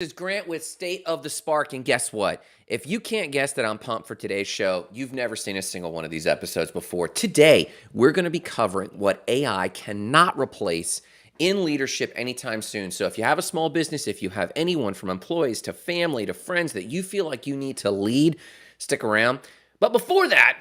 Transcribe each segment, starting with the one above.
This is Grant with State of the Spark, and guess what? If you can't guess that I'm pumped for today's show, you've never seen a single one of these episodes before. Today, we're going to be covering what AI cannot replace in leadership anytime soon. So if you have a small business, if you have anyone from employees to family to friends that you feel like you need to lead, stick around. But before that,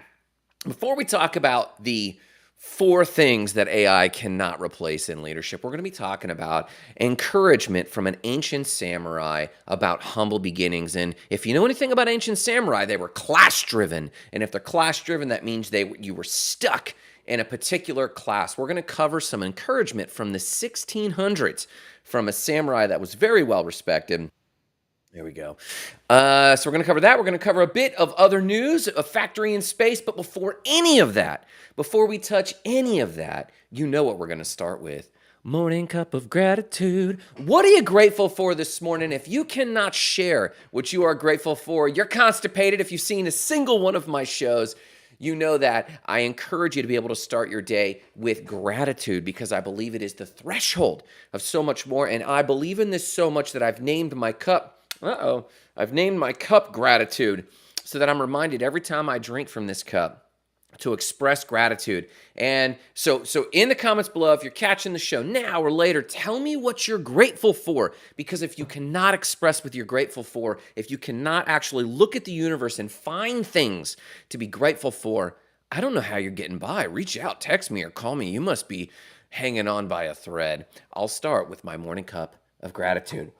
before we talk about the four things that AI cannot replace in leadership, we're going to be talking about encouragement from an ancient samurai about humble beginnings. And if you know anything about ancient samurai, they were class-driven. And if they're class-driven, that means you were stuck in a particular class. We're going to cover some encouragement from the 1600s from a samurai that was very well respected. There we go. So we're going to cover that. We're going to cover a bit of other news, a factory in space. But before any of that, before we touch any of that, you know what we're going to start with. Morning cup of gratitude. What are you grateful for this morning? If you cannot share what you are grateful for, you're constipated. If you've seen a single one of my shows, you know that I encourage you to be able to start your day with gratitude because I believe it is the threshold of so much more. And I believe in this so much that I've named my cup. I've named my cup gratitude so that I'm reminded every time I drink from this cup to express gratitude. And so in the comments below, if you're catching the show now or later, tell me what you're grateful for. Because if you cannot express what you're grateful for, if you cannot actually look at the universe and find things to be grateful for, I don't know how you're getting by. Reach out, text me, or call me. You must be hanging on by a thread. I'll start with my morning cup of gratitude.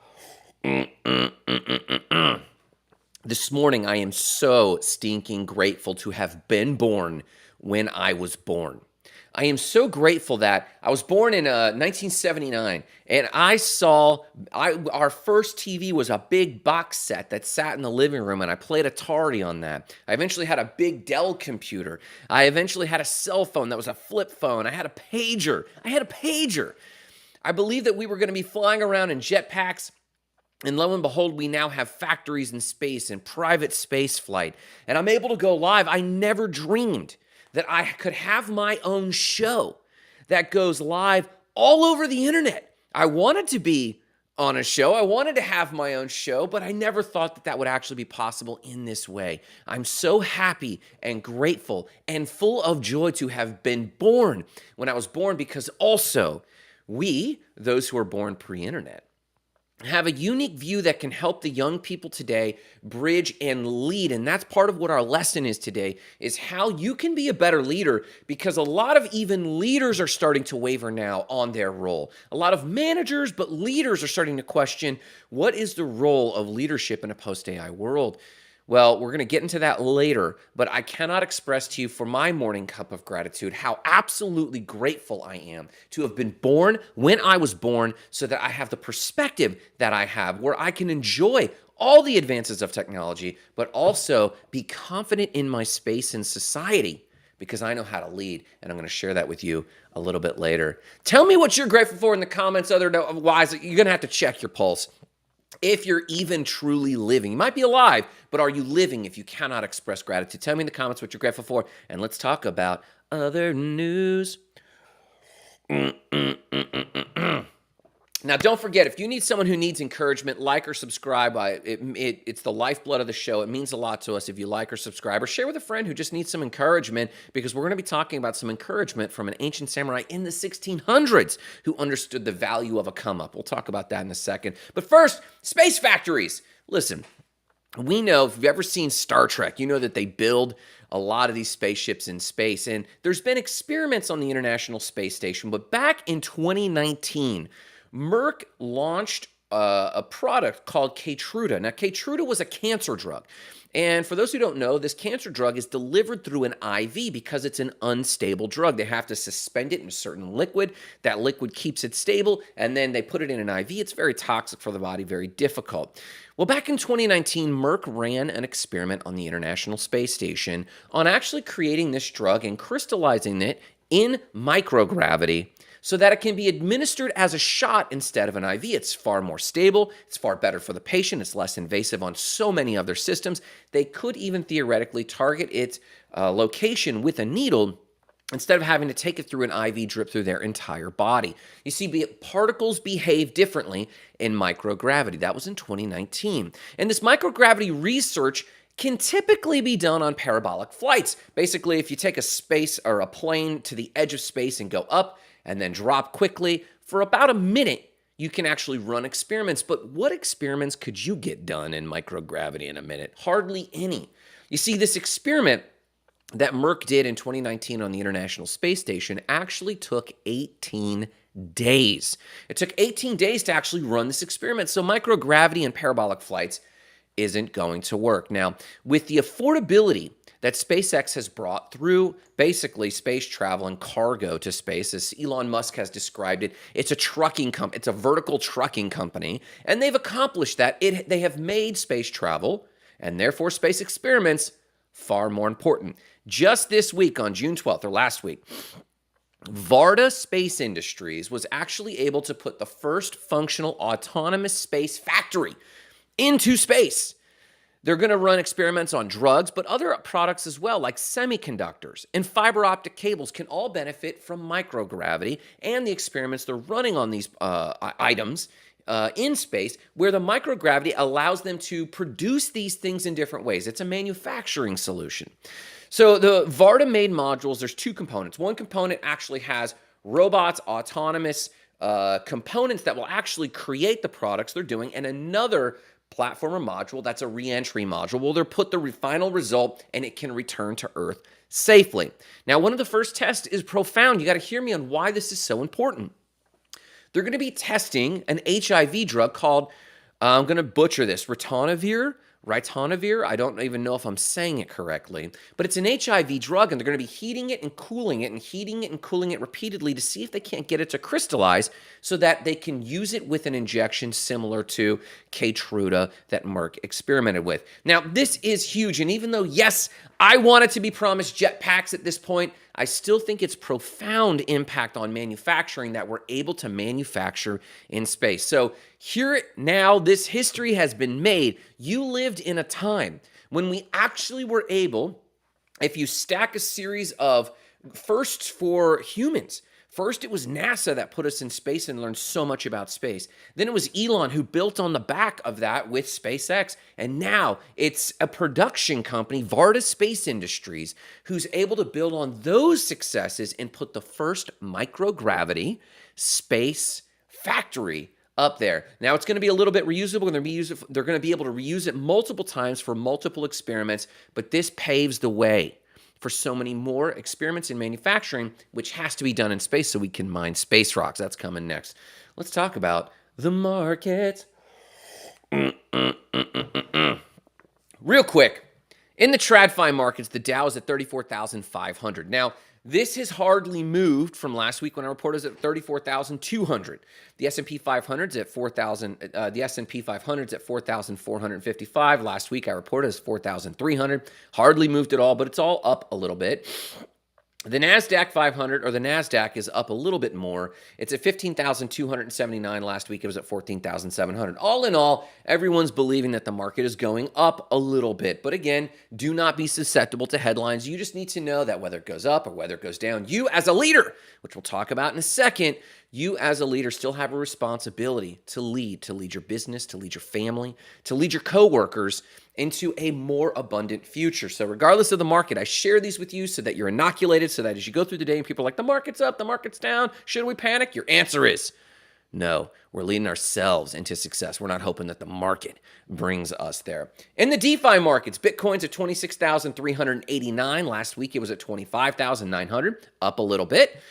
This morning, I am so stinking grateful to have been born when I was born. I am so grateful that I was born in 1979, and our first TV was a big box set that sat in the living room, and I played Atari on that. I eventually had a big Dell computer. I eventually had a cell phone that was a flip phone. I had a pager. I believed that we were going to be flying around in jetpacks. And lo and behold, we now have factories in space and private space flight. And I'm able to go live. I never dreamed that I could have my own show that goes live all over the internet. I wanted to be on a show. I wanted to have my own show, but I never thought that that would actually be possible in this way. I'm so happy and grateful and full of joy to have been born when I was born, because also we, those who are born pre-internet, have a unique view that can help the young people today bridge and lead. And that's part of what our lesson is today, is how you can be a better leader, because a lot of even leaders are starting to waver now on their role. A lot of managers, but leaders are starting to question, what is the role of leadership in a post-AI world? Well, we're going to get into that later, but I cannot express to you for my morning cup of gratitude how absolutely grateful I am to have been born when I was born, so that I have the perspective that I have, where I can enjoy all the advances of technology, but also be confident in my space in society, because I know how to lead, and I'm going to share that with you a little bit later. Tell me what you're grateful for in the comments. Otherwise, you're going to have to check your pulse. If you're even truly living, you might be alive, but are you living if you cannot express gratitude? Tell me in the comments what you're grateful for, and let's talk about other news. Now, don't forget, if you need someone who needs encouragement, like or subscribe. It's the lifeblood of the show. It means a lot to us if you like or subscribe, or share with a friend who just needs some encouragement, because we're going to be talking about some encouragement from an ancient samurai in the 1600s who understood the value of a come-up. We'll talk about that in a second. But first, space factories. Listen, we know, if you've ever seen Star Trek, you know that they build a lot of these spaceships in space. And there's been experiments on the International Space Station. But back in 2019, Merck launched a product called Keytruda. Now, Keytruda was a cancer drug. And for those who don't know, this cancer drug is delivered through an IV because it's an unstable drug. They have to suspend it in a certain liquid. That liquid keeps it stable, and then they put it in an IV. It's very toxic for the body, very difficult. Well, back in 2019, Merck ran an experiment on the International Space Station on actually creating this drug and crystallizing it in microgravity, so that it can be administered as a shot instead of an IV. It's far more stable. It's far better for the patient. It's less invasive on so many other systems. They could even theoretically target its location with a needle instead of having to take it through an IV drip through their entire body. You see, particles behave differently in microgravity. That was in 2019. And this microgravity research can typically be done on parabolic flights. Basically, if you take a space or a plane to the edge of space and go up and then drop quickly for about a minute, you can actually run experiments. But what experiments could you get done in microgravity in a minute? Hardly any. You see, this experiment that Merck did in 2019 on the International Space Station actually took 18 days. It took 18 days to actually run this experiment. So microgravity and parabolic flights isn't going to work. Now, with the affordability that SpaceX has brought through basically space travel and cargo to space, as Elon Musk has described it, it's a trucking company. It's a vertical trucking company, and they've accomplished that. They have made space travel and therefore space experiments far more important. Just this week on June 12th, or last week, Varda Space Industries was actually able to put the first functional autonomous space factory into space. They're going to run experiments on drugs, but other products as well, like semiconductors and fiber optic cables, can all benefit from microgravity and the experiments they're running on these items in space, where the microgravity allows them to produce these things in different ways. It's a manufacturing solution. So the Varda-made modules, there's two components. One component actually has robots, autonomous components that will actually create the products they're doing, and another platform or module that's a re-entry module where they'll put the final result and it can return to Earth safely. Now, one of the first tests is profound. You got to hear me on why this is so important. They're going to be testing an HIV drug called, I'm going to butcher this, ritonavir. I don't even know if I'm saying it correctly, but it's an HIV drug, and they're going to be heating it and cooling it and heating it and cooling it repeatedly to see if they can't get it to crystallize so that they can use it with an injection similar to Keytruda that Merck experimented with. Now, this is huge, and even though, yes, I wanted to be promised jetpacks at this point, I still think it's profound impact on manufacturing that we're able to manufacture in space. So here now, this history has been made. You lived in a time when we actually were able, if you stack a series of firsts for humans, first, it was NASA that put us in space and learned so much about space. Then it was Elon who built on the back of that with SpaceX. And now it's a production company, Varda Space Industries, who's able to build on those successes and put the first microgravity space factory up there. Now it's going to be a little bit reusable. They're going to be able to reuse it multiple times for multiple experiments, but this paves the way for so many more experiments in manufacturing, which has to be done in space so we can mine space rocks. That's coming next. Let's talk about the market. Real quick, in the TradFi markets, the Dow is at 34,500. Now, this has hardly moved from last week when I reported it at 34,200. The S&P 500 is at 4,000. The S&P 500 is at 4,455. Last week I reported as 4,300. Hardly moved at all, but it's all up a little bit. The NASDAQ 500, or the NASDAQ, is up a little bit more. It's at 15,279 last week. It was at 14,700. All in all, everyone's believing that the market is going up a little bit. But again, do not be susceptible to headlines. You just need to know that whether it goes up or whether it goes down, you as a leader, which we'll talk about in a second, you as a leader still have a responsibility to lead your business, to lead your family, to lead your coworkers into a more abundant future. So regardless of the market, I share these with you so that you're inoculated, so that as you go through the day and people are like, the market's up, the market's down, should we panic? Your answer is no. We're leading ourselves into success. We're not hoping that the market brings us there. In the DeFi markets, Bitcoin's at 26,389. Last week it was at 25,900, up a little bit.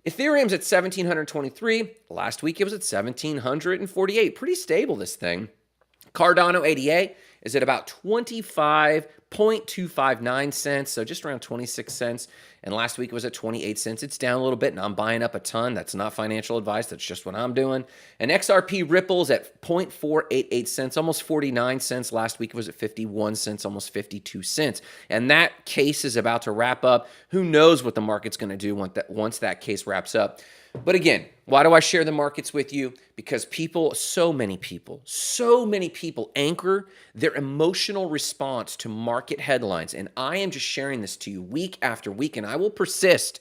Ethereum's at 1,723. Last week it was at 1,748. Pretty stable, this thing. Cardano 88 is at about 25.259 cents, so just around 26 cents. And last week it was at 28 cents. It's down a little bit, and I'm buying up a ton. That's not financial advice. That's just what I'm doing. And XRP Ripple's at 0.488 cents, almost 49 cents. Last week it was at 51 cents, almost 52 cents. And that case is about to wrap up. Who knows what the market's going to do once that case wraps up. But again, why do I share the markets with you? Because so many people anchor their emotional response to market headlines. And I am just sharing this to you week after week, and I will persist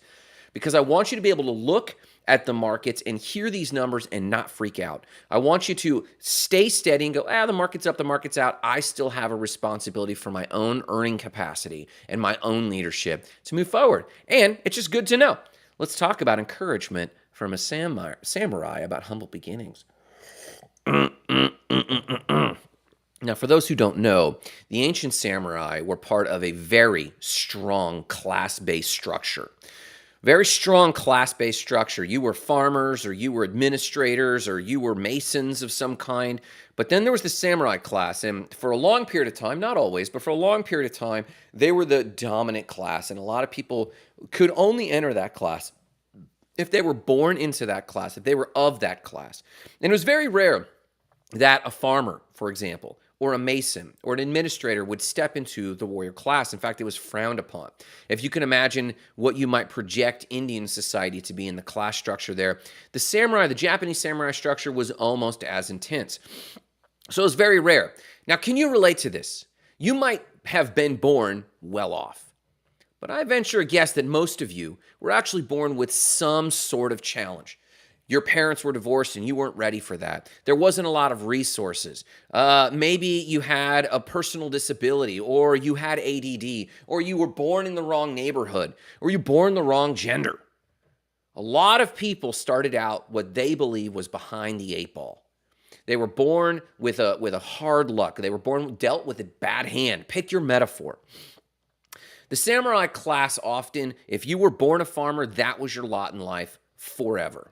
because I want you to be able to look at the markets and hear these numbers and not freak out. I want you to stay steady and go, the market's up, the market's out. I still have a responsibility for my own earning capacity and my own leadership to move forward. And it's just good to know. Let's talk about encouragement from a samurai about humble beginnings. Now, for those who don't know, the ancient samurai were part of a very strong class-based structure. Very strong class-based structure. You were farmers, or you were administrators, or you were masons of some kind. But then there was the samurai class, and for a long period of time, not always, but for a long period of time, they were the dominant class, and a lot of people could only enter that class if they were born into that class, if they were of that class. And it was very rare that a farmer, for example, or a mason or an administrator would step into the warrior class. In fact, it was frowned upon. If you can imagine what you might project Indian society to be in the class structure there, the Japanese samurai structure was almost as intense. So it was very rare. Now, can you relate to this? You might have been born well off, but I venture a guess that most of you were actually born with some sort of challenge. Your parents were divorced and you weren't ready for that. There wasn't a lot of resources. Maybe you had a personal disability, or you had ADD, or you were born in the wrong neighborhood, or you were born the wrong gender. A lot of people started out what they believe was behind the eight ball. They were born with a hard luck. They were dealt with a bad hand. Pick your metaphor. The samurai class often, if you were born a farmer, that was your lot in life forever,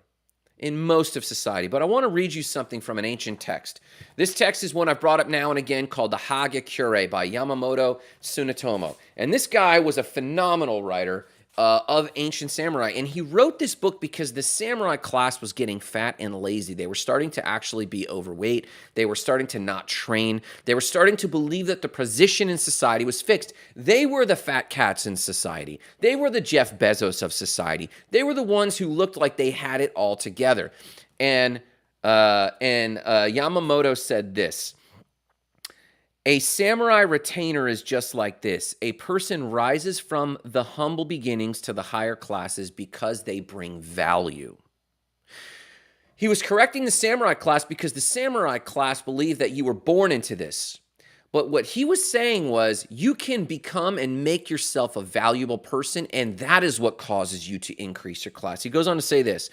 in most of society. But I want to read you something from an ancient text. This text is one I've brought up now and again, called the Hagakure by Yamamoto Tsunetomo. And this guy was a phenomenal writer of ancient samurai. And he wrote this book because the samurai class was getting fat and lazy. They were starting to actually be overweight. They were starting to not train. They were starting to believe that the position in society was fixed. They were the fat cats in society. They were the Jeff Bezos of society. They were the ones who looked like they had it all together. And Yamamoto said this: a samurai retainer is just like this. A person rises from the humble beginnings to the higher classes because they bring value. He was correcting the samurai class because the samurai class believed that you were born into this. But what he was saying was, you can become and make yourself a valuable person, and that is what causes you to increase your class. He goes on to say this: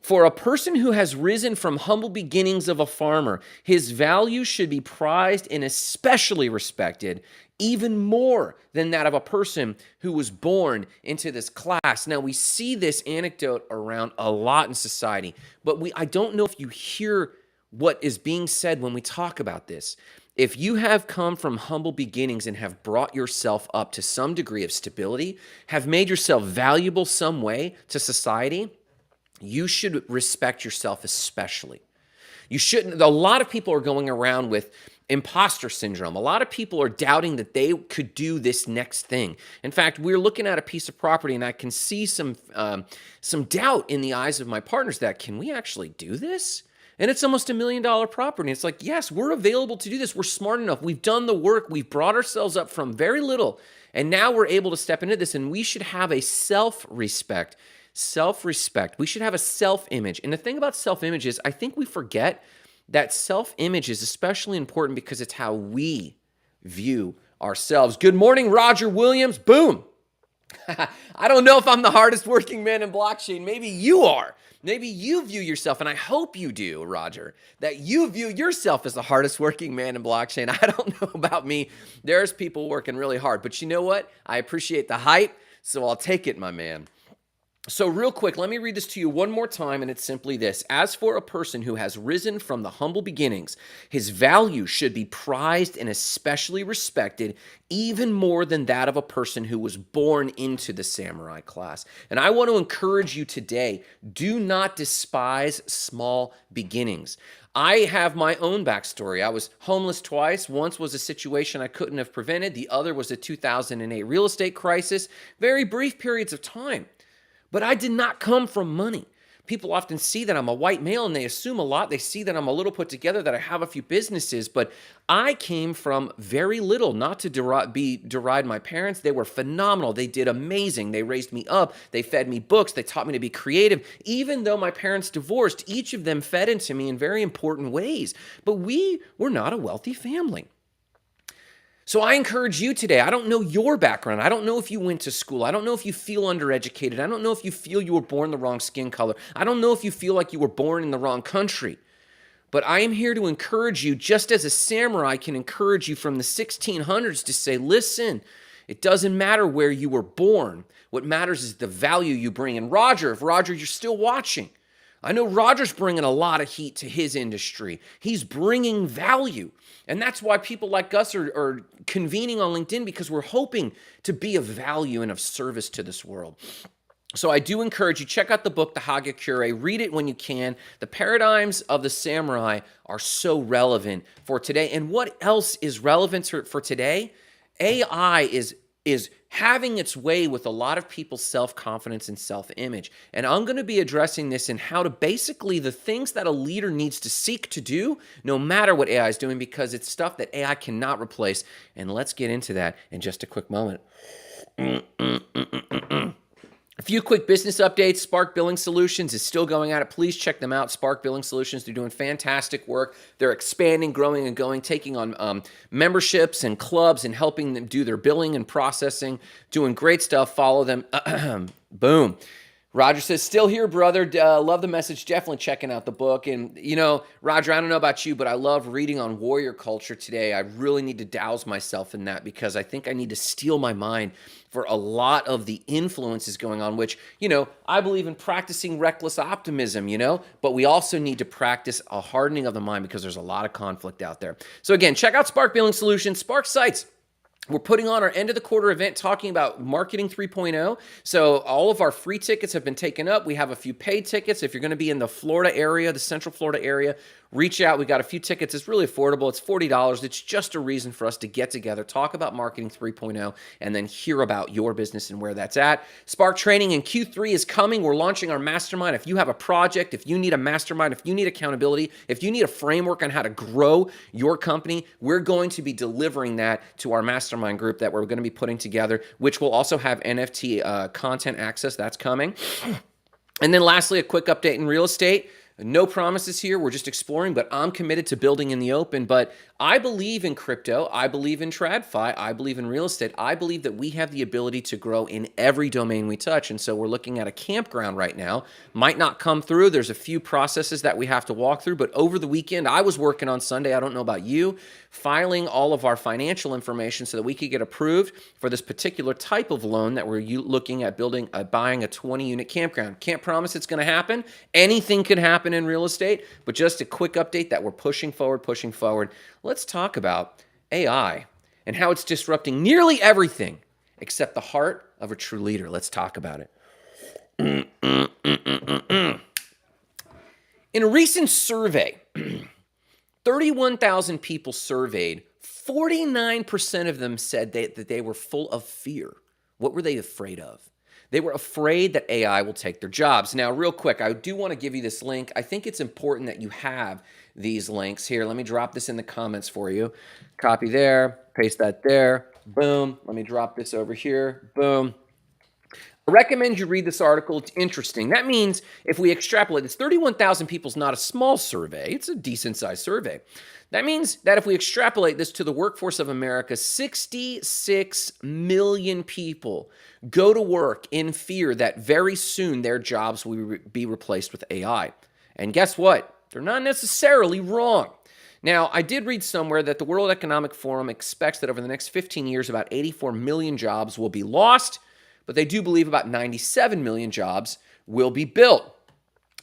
for a person who has risen from humble beginnings of a farmer, his value should be prized and especially respected, even more than that of a person who was born into this class. Now, we see this anecdote around a lot in society, but I don't know if you hear what is being said when we talk about this. If you have come from humble beginnings and have brought yourself up to some degree of stability, have made yourself valuable some way to society, you should respect yourself especially. You shouldn't. A lot of people are going around with imposter syndrome. A lot of people are doubting that they could do this next thing. In fact, we're looking at a piece of property, and I can see some doubt in the eyes of my partners that, can we actually do this? And it's almost $1 million property. It's like, yes, we're available to do this. We're smart enough. We've done the work. We've brought ourselves up from very little, and now we're able to step into this, and we should have a self-respect. We should have a self-image. And the thing about self-image is, I think we forget that self-image is especially important because it's how we view ourselves. Good morning, Roger Williams. Boom. I don't know if I'm the hardest working man in blockchain. Maybe you are. Maybe you view yourself, and I hope you do, Roger, that you view yourself as the hardest working man in blockchain. I don't know about me. There's people working really hard. But you know what? I appreciate the hype, so I'll take it, my man. So real quick, let me read this to you one more time, and it's simply this: as for a person who has risen from the humble beginnings, his value should be prized and especially respected, even more than that of a person who was born into the samurai class. And I want to encourage you today, do not despise small beginnings. I have my own backstory. I was homeless twice. Once was a situation I couldn't have prevented. The other was a 2008 real estate crisis. Very brief periods of time. But I did not come from money. people often see that I'm a white male and they assume a lot. They see that I'm a little put together, that I have a few businesses, but I came from very little. Not to deride my parents. They were phenomenal. They did amazing. They raised me up. They fed me books. They taught me to be creative. Even though my parents divorced, each of them fed into me in very important ways. But we were not a wealthy family. So I encourage you today. I don't know your background. I don't know if you went to school. I don't know if you feel undereducated. I don't know if you feel you were born the wrong skin color. I don't know if you feel like you were born in the wrong country. But I am here to encourage you, just as a samurai can encourage you from the 1600s to say, listen, it doesn't matter where you were born. What matters is the value you bring. And Roger, if Roger, you're still watching, I know Roger's bringing a lot of heat to his industry. He's bringing value. And that's why people like us are convening on LinkedIn, because we're hoping to be of value and of service to this world. So I do encourage you, check out the book, The Hagakure. Read it when you can. The paradigms of the samurai are so relevant for today. And what else is relevant for today? AI is having its way with a lot of people's self-confidence and self-image. And I'm going to be addressing this in how to basically the things that a leader needs to seek to do, no matter what AI is doing, because it's stuff that AI cannot replace. And let's get into that in just a quick moment. A few quick business updates. Spark Billing Solutions is still going at it. Please check them out. Spark Billing Solutions, they're doing fantastic work. They're expanding, growing, and going, taking on memberships and clubs and helping them do their billing and processing. Doing great stuff. Follow them. Boom. Roger says, still here, brother. Love the message. Definitely checking out the book. And, you know, Roger, I don't know about you, but I love reading on warrior culture today. I really need to douse myself in that, because I think I need to steel my mind for a lot of the influences going on, which, you know, I believe in practicing reckless optimism, you know, but we also need to practice a hardening of the mind, because there's a lot of conflict out there. So again, check out Spark Billing Solutions, Spark Sites. We're putting on our end of the quarter event talking about Marketing 3.0. So all of our free tickets have been taken up. We have a few paid tickets. If you're going to be in the Florida area, the Central Florida area, reach out. We got a few tickets. It's really affordable. It's $40. It's just a reason for us to get together, talk about Marketing 3.0, and then hear about your business and where that's at. Spark Training in Q3 is coming. We're launching our mastermind. If you have a project, if you need a mastermind, if you need accountability, if you need a framework on how to grow your company, we're going to be delivering that to our mastermind group that we're going to be putting together, which will also have NFT content access. That's coming. And then lastly, a quick update in real estate. No promises here. We're just exploring, but I'm committed to building in the open. But I believe in crypto. I believe in TradFi. I believe in real estate. I believe that we have the ability to grow in every domain we touch. And so we're looking at a campground right now. Might not come through. There's a few processes that we have to walk through. But over the weekend, I was working on Sunday. I don't know about you, filing all of our financial information so that we could get approved for this particular type of loan that we're looking at buying a 20-unit campground. Can't promise it's going to happen. Anything could happen in real estate, but just a quick update that we're pushing forward. Let's talk about AI and how it's disrupting nearly everything except the heart of a true leader. Let's talk about it. In a recent survey, 31,000 people surveyed, 49% of them said that they were full of fear. What were they afraid of? They were afraid that AI will take their jobs. Now, real quick, I do want to give you this link. I think it's important that you have these links here. Let me drop this in the comments for you. Copy there, paste that there, boom. Let me drop this over here, boom. I recommend you read this article. It's interesting. That means if we extrapolate, it's 31,000 people is not a small survey. It's a decent-sized survey. That means that if we extrapolate this to the workforce of America, 66 million people go to work in fear that very soon their jobs will be replaced with AI. And guess what? They're not necessarily wrong. Now, I did read somewhere that the World Economic Forum expects that over the next 15 years, about 84 million jobs will be lost, but they do believe about 97 million jobs will be built.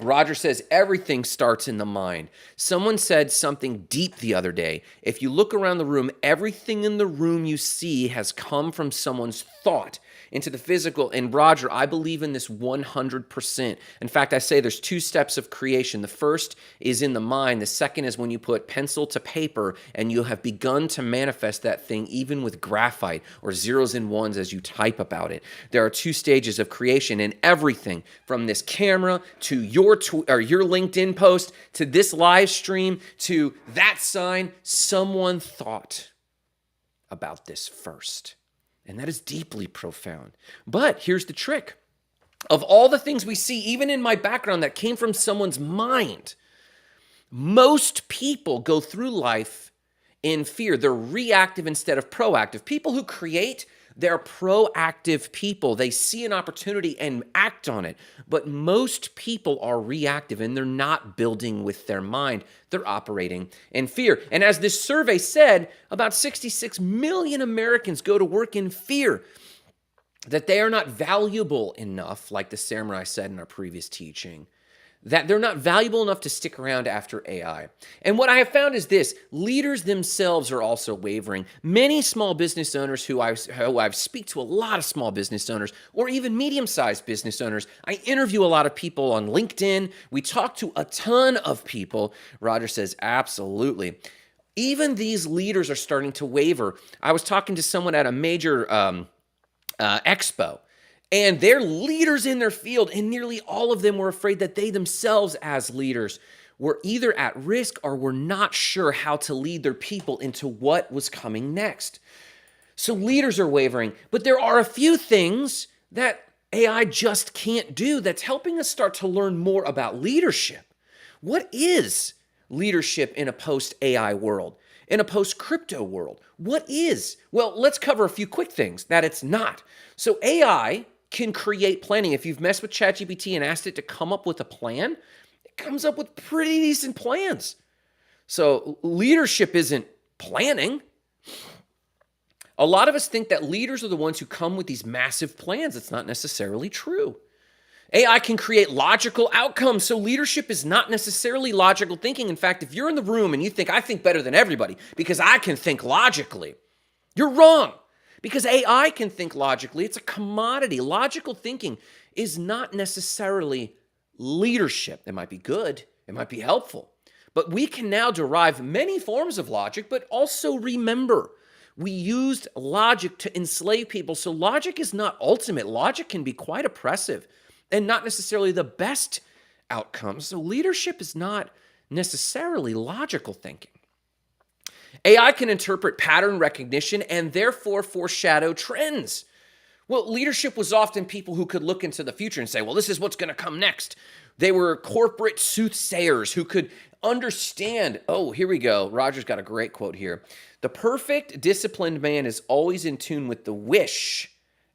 Roger says everything starts in the mind. Someone said something deep the other day. If you look around the room, everything in the room you see has come from someone's thought into the physical. And Roger, I believe in this 100%. In fact, I say there's two steps of creation. The first is in the mind. The second is when you put pencil to paper and you have begun to manifest that thing even with graphite or zeros and ones as you type about it. There are two stages of creation, and everything from this camera to your or your LinkedIn post to this live stream to that sign, someone thought about this first. And that is deeply profound. But here's the trick. Of all the things we see, even in my background, that came from someone's mind, most people go through life in fear. They're reactive instead of proactive. People who create, they're proactive people. They see an opportunity and act on it. But most people are reactive and they're not building with their mind. They're operating in fear. And as this survey said, about 66 million Americans go to work in fear that they are not valuable enough, like the samurai said in our previous teaching, that they're not valuable enough to stick around after AI. And what I have found is this: leaders themselves are also wavering. Many small business owners who I speak to, a lot of small business owners, or even medium-sized business owners. I interview a lot of people on LinkedIn. We talk to a ton of people. Roger says, absolutely. Even these leaders are starting to waver. I was talking to someone at a major expo, and they're leaders in their field, and nearly all of them were afraid that they themselves as leaders were either at risk or were not sure how to lead their people into what was coming next. So leaders are wavering, but there are a few things that AI just can't do that's helping us start to learn more about leadership. What is leadership in a post-AI world? In a post-crypto world? What is? Well, let's cover a few quick things that it's not. So AI can create planning. If you've messed with ChatGPT and asked it to come up with a plan, it comes up with pretty decent plans. So leadership isn't planning. A lot of us think that leaders are the ones who come with these massive plans. It's not necessarily true. AI can create logical outcomes, so leadership is not necessarily logical thinking. In fact, if you're in the room and you think, I think better than everybody because I can think logically, you're wrong. Because AI can think logically. It's a commodity. Logical thinking is not necessarily leadership. It might be good. It might be helpful. But we can now derive many forms of logic, but also remember, we used logic to enslave people. So logic is not ultimate. Logic can be quite oppressive and not necessarily the best outcome. So leadership is not necessarily logical thinking. AI can interpret pattern recognition and therefore foreshadow trends. Well, leadership was often people who could look into the future and say, well, this is what's going to come next. They were corporate soothsayers who could understand. Oh, here we go. Roger's got a great quote here. The perfect disciplined man is always in tune with the wish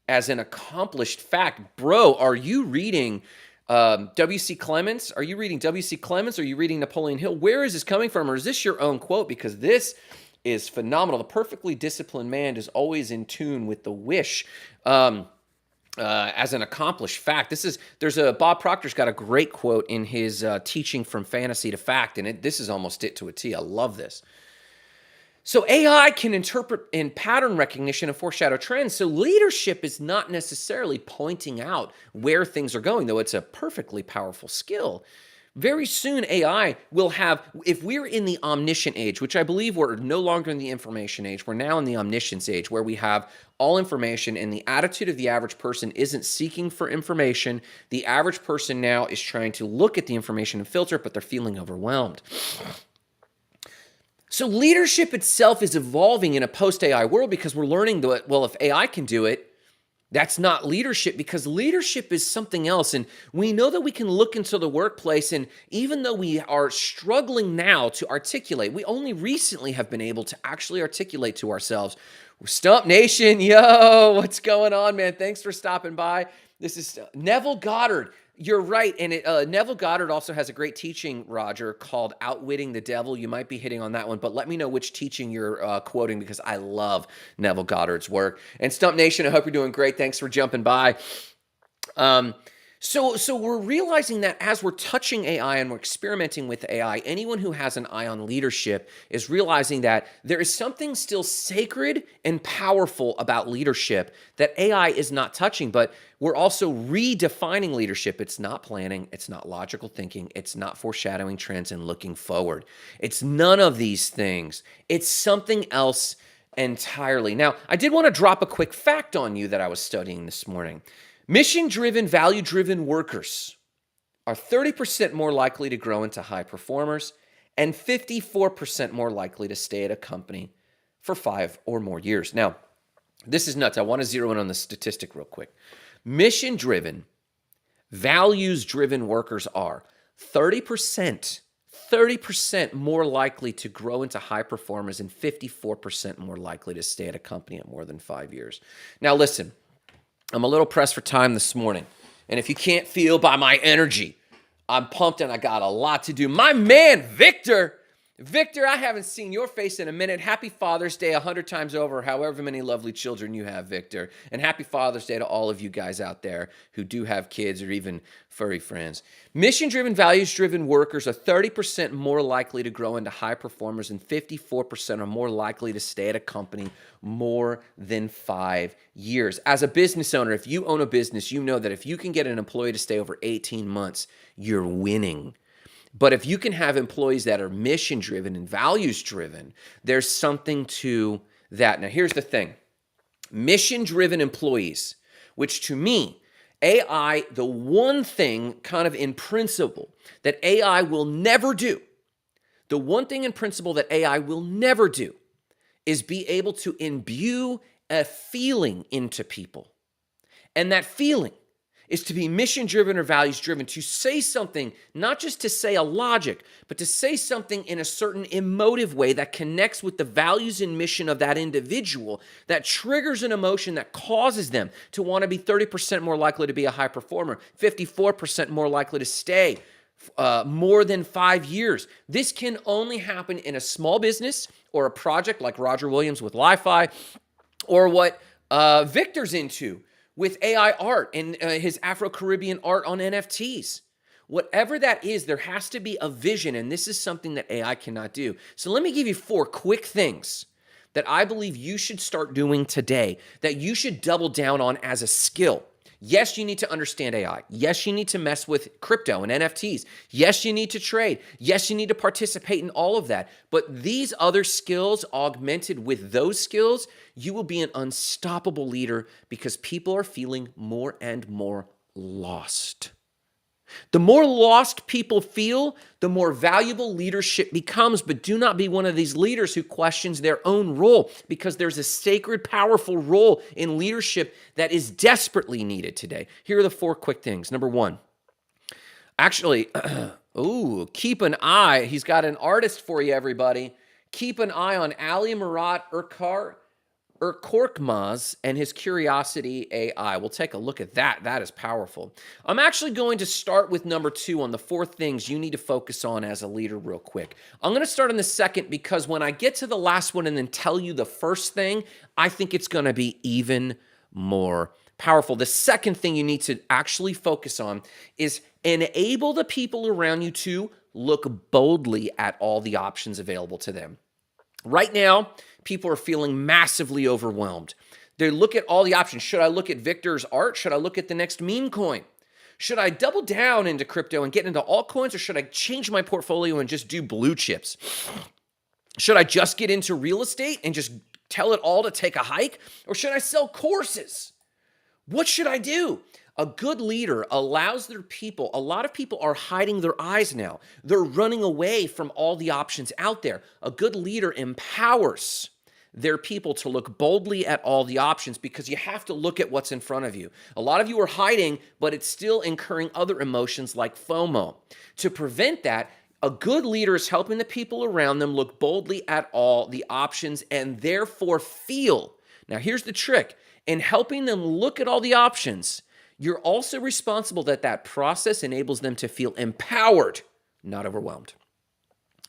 as an accomplished fact. Bro, are you reading W.C. Clements? Are you reading W.C. Clements? Are you reading Napoleon Hill? Where is this coming from? Or is this your own quote? Because this is phenomenal. The perfectly disciplined man is always in tune with the wish as an accomplished fact. There's Bob Proctor's got a great quote in his Teaching from Fantasy to Fact, and this is almost it to a T. I love this. So AI can interpret in pattern recognition and foreshadow trends. So leadership is not necessarily pointing out where things are going, though it's a perfectly powerful skill. Very soon AI will have, if we're in the omniscient age, which I believe we're no longer in the information age, we're now in the omniscience age where we have all information and the attitude of the average person isn't seeking for information. The average person now is trying to look at the information and filter it, but they're feeling overwhelmed. So leadership itself is evolving in a post-AI world because we're learning that, well, if AI can do it, that's not leadership, because leadership is something else. And we know that we can look into the workplace, and even though we are struggling now to articulate, we only recently have been able to actually articulate to ourselves. Stump Nation, yo, what's going on, man? Thanks for stopping by. This is Neville Goddard. You're right. And Neville Goddard also has a great teaching, Roger, called Outwitting the Devil. You might be hitting on that one, but let me know which teaching you're quoting, because I love Neville Goddard's work. And Stump Nation, I hope you're doing great. Thanks for jumping by. So we're realizing that as we're touching AI and we're experimenting with AI, anyone who has an eye on leadership is realizing that there is something still sacred and powerful about leadership that AI is not touching, but we're also redefining leadership. It's not planning. It's not logical thinking. It's not foreshadowing trends and looking forward. It's none of these things. It's something else entirely. Now, I did want to drop a quick fact on you that I was studying this morning. Mission-driven, value-driven workers are 30% more likely to grow into high performers and 54% more likely to stay at a company for 5 or more years. Now, this is nuts. I want to zero in on the statistic real quick. Mission-driven, values-driven workers are 30% more likely to grow into high performers and 54% more likely to stay at a company at more than 5 years. Now, listen, I'm a little pressed for time this morning. And if you can't feel by my energy, I'm pumped and I got a lot to do. My man, Victor, I haven't seen your face in a minute. Happy Father's Day 100 times over, however many lovely children you have, Victor. And happy Father's Day to all of you guys out there who do have kids or even furry friends. Mission-driven, values-driven workers are 30% more likely to grow into high performers and 54% are more likely to stay at a company more than 5 years. As a business owner, if you own a business, you know that if you can get an employee to stay over 18 months, you're winning. But if you can have employees that are mission-driven and values-driven, there's something to that. Now, here's the thing. Mission-driven employees, which to me, AI, the one thing kind of in principle that AI will never do, the one thing in principle that AI will never do is be able to imbue a feeling into people. And that feeling is to be mission-driven or values-driven, to say something, not just to say a logic, but to say something in a certain emotive way that connects with the values and mission of that individual, that triggers an emotion that causes them to want to be 30% more likely to be a high performer, 54% more likely to stay more than 5 years. This can only happen in a small business or a project like Roger Williams with Li-Fi, or what Victor's into with AI art and his Afro-Caribbean art on NFTs. Whatever that is, there has to be a vision, and this is something that AI cannot do. So let me give you 4 quick things that I believe you should start doing today, that you should double down on as a skill. Yes, you need to understand AI. Yes, you need to mess with crypto and NFTs. Yes, you need to trade. Yes, you need to participate in all of that. But these other skills, augmented with those skills, you will be an unstoppable leader because people are feeling more and more lost. The more lost people feel, the more valuable leadership becomes. But do not be one of these leaders who questions their own role, because there's a sacred, powerful role in leadership that is desperately needed today. Here are the 4 quick things. Number 1, actually, keep an eye. He's got an artist for you, everybody. Keep an eye on Ali Murat Korkmaz and his Curiosity AI. We'll take a look at that. That is powerful. I'm actually going to start with number 2 on the 4 things you need to focus on as a leader real quick. I'm going to start on the second because when I get to the last one and then tell you the first thing, I think it's going to be even more powerful. The second thing you need to actually focus on is enable the people around you to look boldly at all the options available to them. Right now, people are feeling massively overwhelmed. They look at all the options. Should I look at Victor's art? Should I look at the next meme coin? Should I double down into crypto and get into altcoins, or should I change my portfolio and just do blue chips? Should I just get into real estate and just tell it all to take a hike? Or should I sell courses? What should I do? A good leader allows their people, a lot of people are hiding their eyes now. They're running away from all the options out there. A good leader empowers their people to look boldly at all the options, because you have to look at what's in front of you. A lot of you are hiding, but it's still incurring other emotions like FOMO. To prevent that, a good leader is helping the people around them look boldly at all the options and therefore feel. Now, here's the trick. In helping them look at all the options, you're also responsible that that process enables them to feel empowered, not overwhelmed.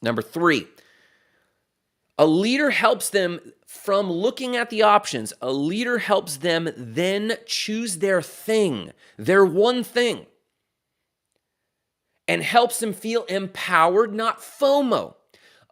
Number 3, a leader helps them from looking at the options. A leader helps them then choose their thing, their one thing, and helps them feel empowered, not FOMO.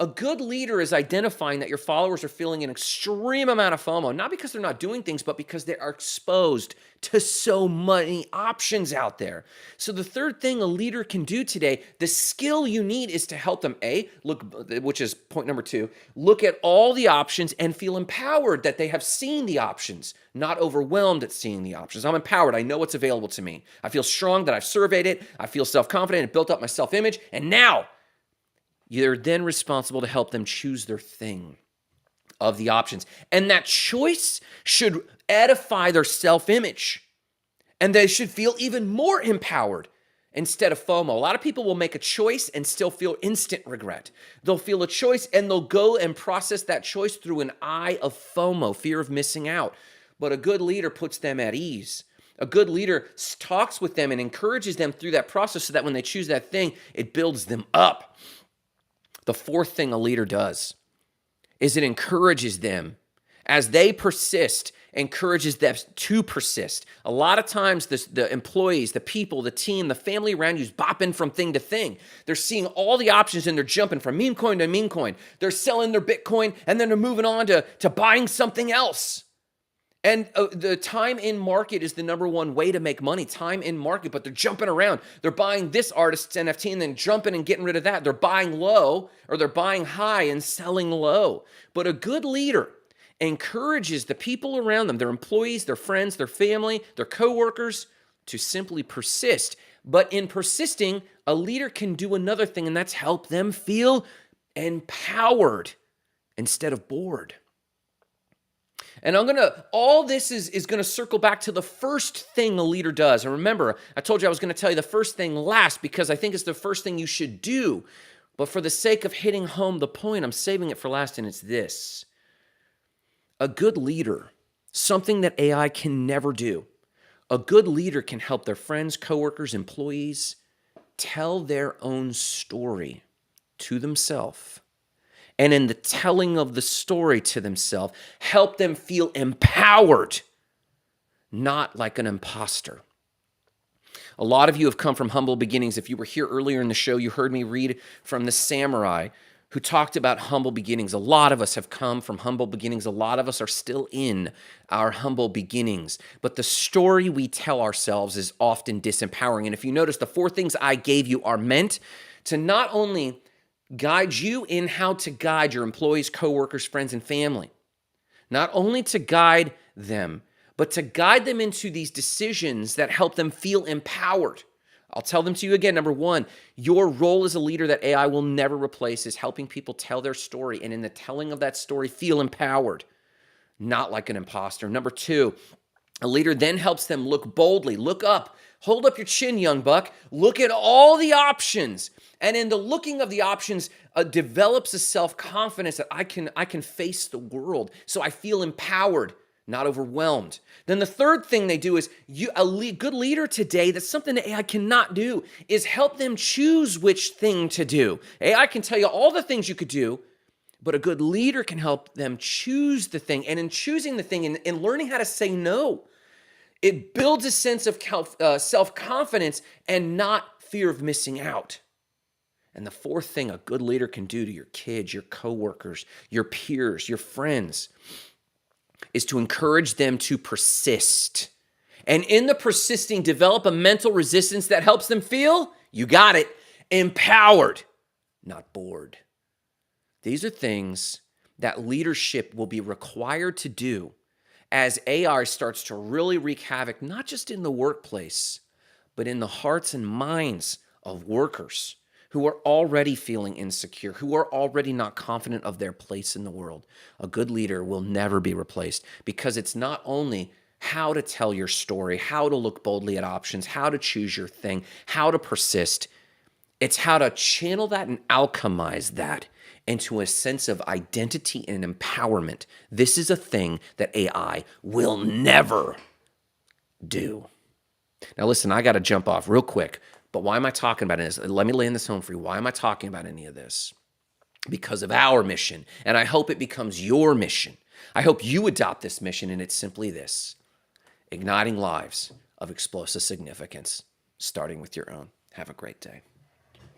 A good leader is identifying that your followers are feeling an extreme amount of FOMO, not because they're not doing things, but because they are exposed to so many options out there. So the third thing a leader can do today, the skill you need is to help them, which is point number 2, look at all the options and feel empowered that they have seen the options, not overwhelmed at seeing the options. I'm empowered. I know what's available to me. I feel strong that I've surveyed it. I feel self-confident and built up my self-image. And now, you're then responsible to help them choose their thing of the options. And that choice should edify their self-image. And they should feel even more empowered instead of FOMO. A lot of people will make a choice and still feel instant regret. They'll feel a choice and they'll go and process that choice through an eye of FOMO, fear of missing out. But a good leader puts them at ease. A good leader talks with them and encourages them through that process so that when they choose that thing, it builds them up. The fourth thing a leader does is it encourages them as they persist, encourages them to persist. A lot of times the employees, the people, the team, the family around you is bopping from thing to thing. They're seeing all the options and they're jumping from meme coin to meme coin. They're selling their Bitcoin and then they're moving on to buying something else. And the time in market is the number one way to make money, time in market, but they're jumping around. They're buying this artist's NFT and then jumping and getting rid of that. They're buying low or they're buying high and selling low. But a good leader encourages the people around them, their employees, their friends, their family, their coworkers, to simply persist. But in persisting, a leader can do another thing, and that's help them feel empowered instead of bored. And all this is going to circle back to the first thing a leader does. And remember, I told you I was going to tell you the first thing last because I think it's the first thing you should do. But for the sake of hitting home the point, I'm saving it for last, and it's this. A good leader, something that AI can never do, a good leader can help their friends, coworkers, employees tell their own story to themselves. And in the telling of the story to themselves, help them feel empowered, not like an imposter. A lot of you have come from humble beginnings. If you were here earlier in the show, you heard me read from the samurai who talked about humble beginnings. A lot of us have come from humble beginnings. A lot of us are still in our humble beginnings. But the story we tell ourselves is often disempowering. And if you notice, the 4 things I gave you are meant to not only guide you in how to guide your employees, coworkers, friends, and family. Not only to guide them, but to guide them into these decisions that help them feel empowered. I'll tell them to you again. Number 1, your role as a leader that AI will never replace is helping people tell their story, and in the telling of that story, feel empowered, not like an imposter. Number 2, a leader then helps them look boldly, look up, hold up your chin, young buck, look at all the options. And in the looking of the options, develops a self-confidence that I can face the world. So I feel empowered, not overwhelmed. Then the third thing they do is, good leader today, that's something that AI cannot do, is help them choose which thing to do. AI can tell you all the things you could do, but a good leader can help them choose the thing. And in choosing the thing and learning how to say no, it builds a sense of self-confidence and not fear of missing out. And the fourth thing a good leader can do to your kids, your coworkers, your peers, your friends, is to encourage them to persist. And in the persisting, develop a mental resistance that helps them feel, you got it, empowered, not bored. These are things that leadership will be required to do as AI starts to really wreak havoc, not just in the workplace, but in the hearts and minds of workers who are already feeling insecure, who are already not confident of their place in the world. A good leader will never be replaced because it's not only how to tell your story, how to look boldly at options, how to choose your thing, how to persist. It's how to channel that and alchemize that into a sense of identity and empowerment. This is a thing that AI will never do. Now listen, I got to jump off real quick. But why am I talking about this? Let me land this home for you. Why am I talking about any of this? Because of our mission, and I hope it becomes your mission. I hope you adopt this mission, and it's simply this: igniting lives of explosive significance, starting with your own. Have a great day.